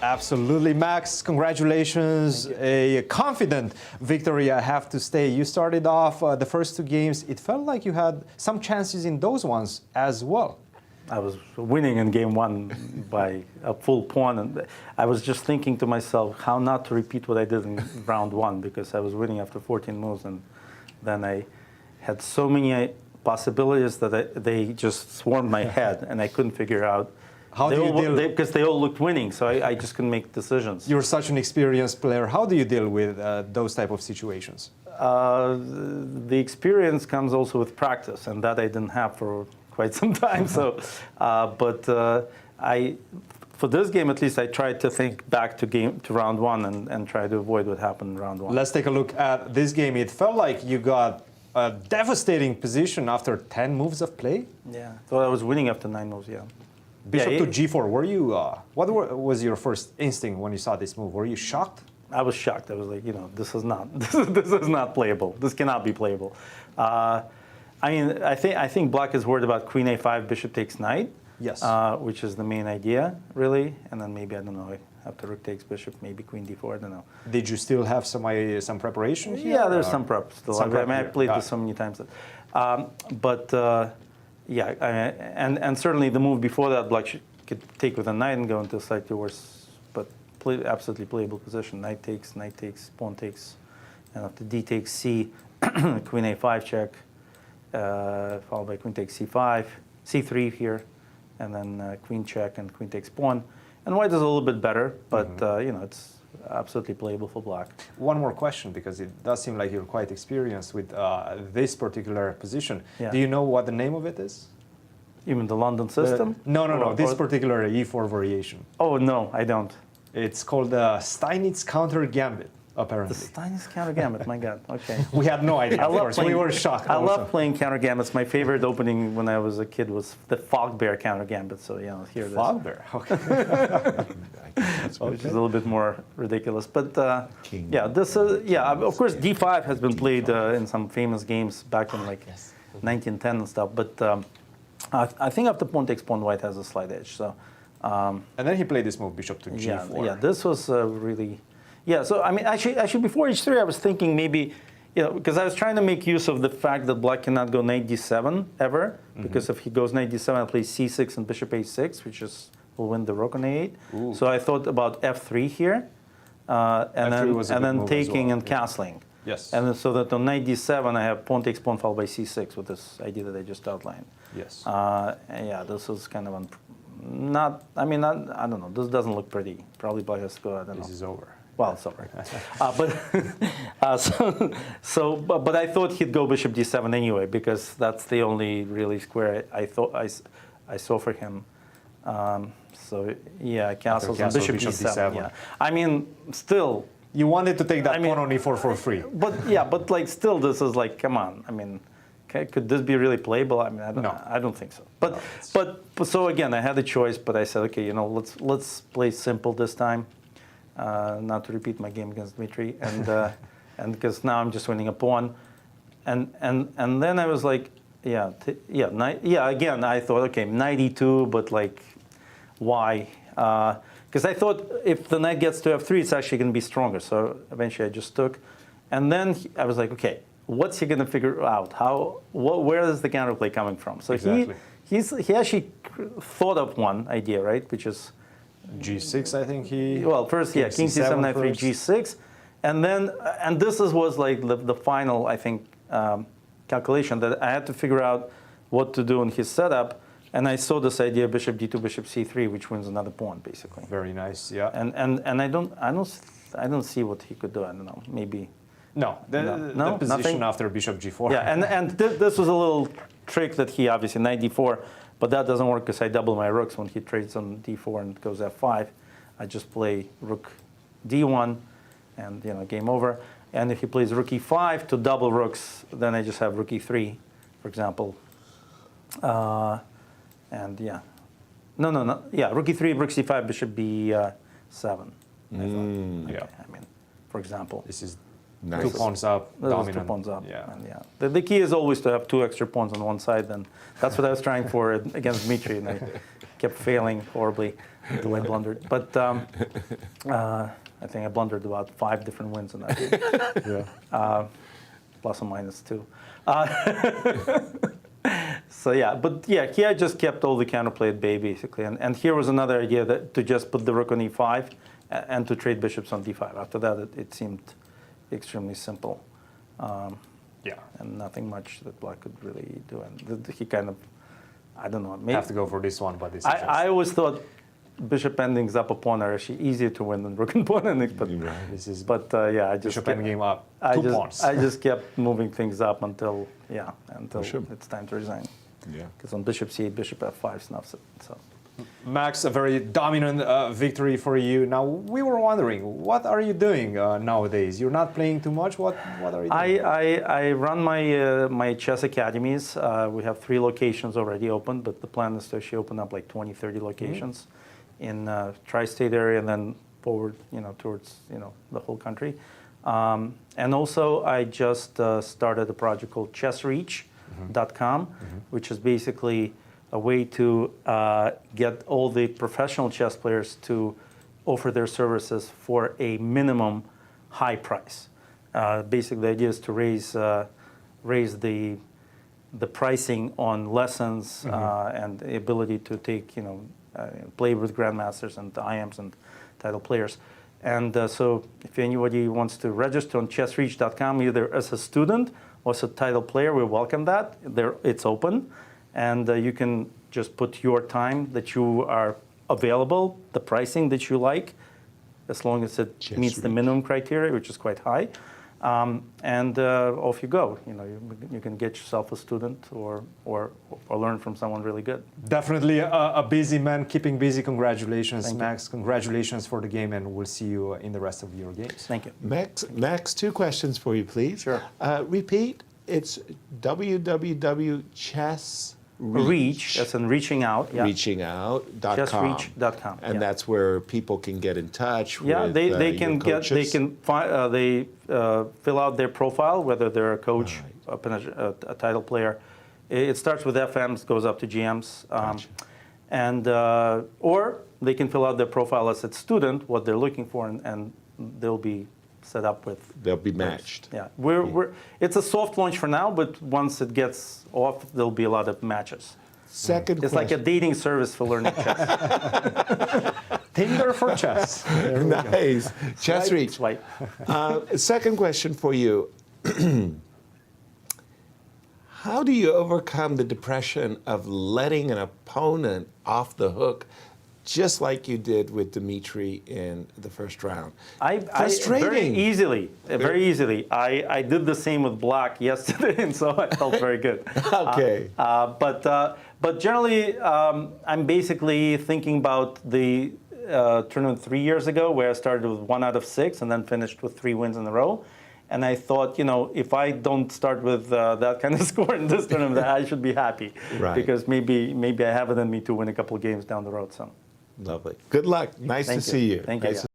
Absolutely, Max. Congratulations. A confident victory, I have to say. You started off the first two games. It felt like you had some chances in those ones as well. I was winning in game one by a full pawn, and I was just thinking to myself how not to repeat what I did in round one, because I was winning after 14 moves, and then I had so many possibilities that they just swarmed my head, and I couldn't figure out. How do you deal? Because they all looked winning, so I just couldn't make decisions. You're such an experienced player. How do you deal with those type of situations? The experience comes also with practice, and that I didn't have for quite some time. So, for this game at least, I tried to think back to round one and try to avoid what happened in round one. Let's take a look at this game. It felt like you got a devastating position after 10 moves of play. Yeah, thought I was winning after 9 moves. Yeah. Bishop to g4. Were you? What was your first instinct when you saw this move? Were you shocked? I was shocked. I was like, this is not playable. This cannot be playable. I think Black is worried about Queen A5, Bishop takes knight. Yes. Which is the main idea, really. And then maybe, I don't know, after Rook takes Bishop, maybe Queen D4. I don't know. Did you still have some preparation here? Yeah, there's some prep still. I played this so many times. Yeah, and certainly the move before that, Black could take with a knight and go into a slightly worse, but absolutely playable position. Knight takes, pawn takes, and after D takes C, Queen A5 check, followed by Queen takes C5, C3 here, and then Queen check and Queen takes pawn. And White is a little bit better, but it's absolutely playable for Black. One more question, because it does seem like you're quite experienced with this particular position. Yeah. Do you know what the name of it is? You mean the London system? No. This particular E4 variation. Oh, no, I don't. It's called the Steinitz counter gambit, apparently. The Steinitz counter gambit, my God, okay. We had no idea, of course. We were shocked. I love playing counter gambits. My favorite opening when I was a kid was the Fog Bear counter gambit, so here it is. Fog Bear, okay. Which is a little bit more ridiculous. But of course, D5 has been played in some famous games back in 1910 and stuff. But I think after pawn takes pawn, White has a slight edge. So, and then he played this move, Bishop to G4. Yeah, this was really... Yeah, so I mean, actually before H3, I was thinking maybe, because I was trying to make use of the fact that Black cannot go knight D7 ever, because if he goes knight D7, I play C6 and Bishop A6, which will win the Rook on A8. Ooh. So I thought about F3 here, and then taking and castling. Yes. And then so that on knight D7, I have pawn takes pawn followed by C6 with this idea that I just outlined. Yes. Yeah, this is kind of I don't know. This doesn't look pretty. Probably Black has to go. I don't know. This is over. Well, it's over. But I thought he'd go Bishop D7 anyway, because that's the only really square I thought I saw for him. So yeah, castles and Bishop D7. Yeah. I mean, still. You wanted to take that pawn on E4 for free. But still, this is come on. I mean, could this be really playable? I mean, I don't think so. But so again, I had a choice, but I said, okay, let's play simple this time. Not to repeat my game against Dmitry, and because now I'm just winning a pawn, and then I was like, again I thought, okay, knight E2, but why? Because I thought if the knight gets to F3, it's actually going to be stronger. So eventually I just took, and then I was like, okay, what's he going to figure out? Where is the counterplay coming from? So exactly. he actually thought of one idea, right, which is G6, I think first, King C7, Knight 3, G6, and this was the final, I think, calculation that I had to figure out what to do in his setup, and I saw this idea Bishop D2, Bishop C3, which wins another pawn, basically. Very nice, yeah. And I don't see what he could do. I don't know, maybe. No, the position nothing? after Bishop G4. Yeah, and this was a little trick that he obviously knight D4. But that doesn't work because I double my rooks when he trades on D4 and goes F5. I just play Rook D1, and game over. And if he plays Rook E5 to double rooks, then I just have Rook E3, for example. Rook E3, Rook C5, Bishop B7. For example. This is Nice. 2 pawns up, dominant. 2 pawns up. Yeah. And the key is always to have 2 extra pawns on one side. And that's what I was trying for against Dmitry, and I kept failing horribly. the way I blundered. But I think I blundered about 5 different wins in that game. Yeah. Plus or minus 2. So yeah, but yeah, here I just kept all the counterplay at bay basically, and here was another idea that to just put the rook on e5 and to trade bishops on d5. After that, it seemed extremely simple, Yeah. and nothing much that black could really do. And he kind of, I don't know, maybe Have to go for this one, but this is I always thought bishop endings up a pawn are actually easier to win than rook and pawn endings, but this is yeah, I just bishop kept, endgame up. I Two just, pawns. I just kept moving things up until Bishop. it's time to resign. Yeah. Because on bishop c8, bishop f5 snuffs it. So Max, a very dominant victory for you. Now, we were wondering, what are you doing nowadays? You're not playing too much. What are you doing? I run my chess academies. We have 3 locations already open, but the plan is to actually open up like 20, 30 locations in tri-state area and then forward, towards the whole country. And also, I just started a project called chessreach.com, which is basically a way to get all the professional chess players to offer their services for a minimum high price. Basically, the idea is to raise the pricing on lessons and the ability to take, play with grandmasters and IMs and title players. And so if anybody wants to register on chessreach.com, either as a student or as a title player, we welcome that. It's open. And you can just put your time that you are available, the pricing that you like, as long as it meets the minimum criteria, which is quite high. And off you go. You can get yourself a student or learn from someone really good. Definitely a busy man, keeping busy. Congratulations, Thank you. Max. Congratulations for the game, and we'll see you in the rest of your games. Thank you. Max, 2 questions for you, please. Sure. Repeat. It's www.chessreach. Reach, that's in reaching out. Yeah. Reachingout.com. Chessreach.com. And yeah. that's where people can get in touch Yeah, with they can your get coaches. fill out their profile, whether they're a coach, a title player. It starts with FMs, goes up to GMs, Gotcha. and or they can fill out their profile as a student, what they're looking for, and they'll be set up with. They'll be matched. Yeah, it's a soft launch for now, but once it gets off, there'll be a lot of matches. Second It's question. like a dating service for learning chess. Tinder for chess. There we go. Nice. Chess Reach. Right. Second question for you. How do you overcome the depression of letting an opponent off the hook, just like you did with Dmitry in the first round? Frustrating. Very easily. I did the same with black yesterday, and so I felt very good. Okay. But generally, I'm basically thinking about the tournament 3 years ago, where I started with 1 out of 6 and then finished with 3 wins in a row. And I thought, if I don't start with that kind of score in this tournament, I should be happy. Right. Because maybe I have it in me to win a couple of games down the road. So. Lovely. Good luck. Nice to see you. Thank you. Nice to